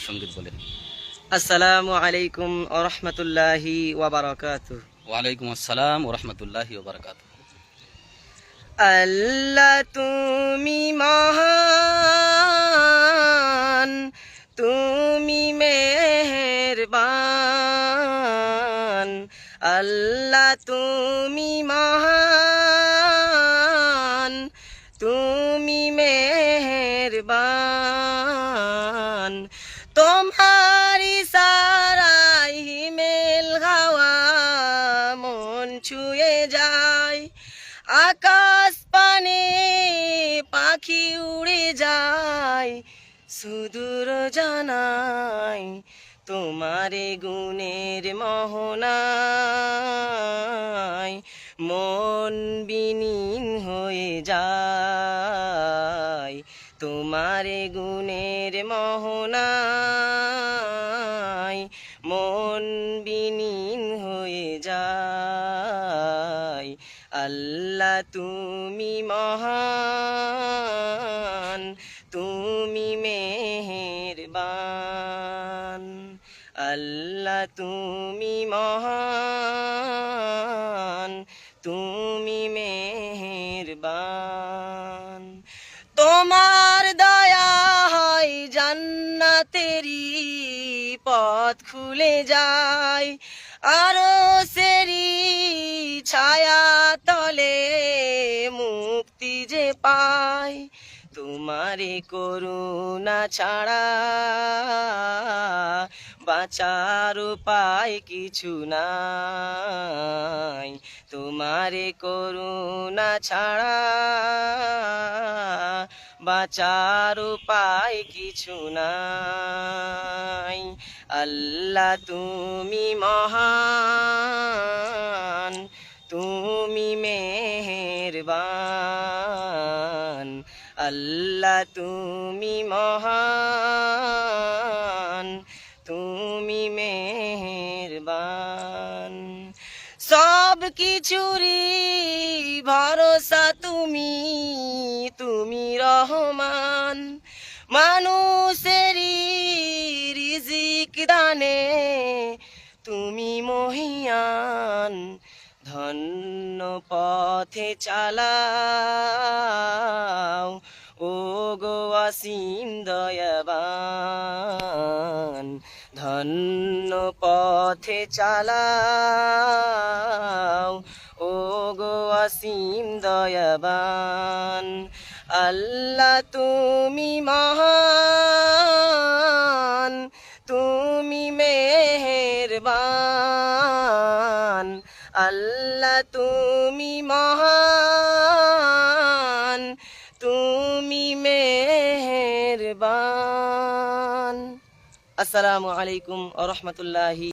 সঙ্গীত বলেন। আসসালামু আলাইকুম ওয়া রাহমাতুল্লাহি ওয়া বারাকাতুহু। ওয়ালাইকুম আসসালাম ওয়া রাহমাতুল্লাহি ওয়া বারাকাতুহু। আল্লাহ তুমি মহান, তুমি মেহেরবান। আল্লাহ তুমি মহান, তুমি মেহেরবান। তোমারি সারাই হিমেল হাওয়া মন ছুঁয়ে যায়, আকাশ পানে পাখি উড়ে যায়, সুদূর জানাই তোমারে গুণের মোহনায় মন বিলীন হয়ে যায়। তোমারে গুণের মোহনায় মন বিলীন হয়ে যায়। আল্লাহ তুমি মহান, তুমি মেহেরবান। আল্লাহ তুমি মহান, তুমি মেহেরবান। তোমার দয়া হয় জান্নাতেরি পথ খুলে যায়, আরো সেরি ছায়া তলে মুক্তি যে পায়। তোমারে করুণা ছাড়া বাঁচার উপায় কিছু নাই। তোমারে করুণা ছাড়া বাঁচার উপায় কিছু নাই। আল্লাহ তুমি মহান, তুমি মেহেরবান। আল্লাহ তুমি মহান, তুমি মেহেরবান। সব কিছুরই ভরসা তুমি, তুমি রহমান। মানুষেরই রিজিক দানে তুমি মহিয়ান। ধন্য পথে চালাও ও গো অসীম দয়াবান। ধন্য পথে চালাও ও গো অসীম দয়াবান। আল্লাহ তুমি মহান, তুমি মেহেরবান। আল্লাহ তুমি মহান, তুমি মেহেরবান। আসসালামু আলাইকুম ওয়া রাহমাতুল্লাহি।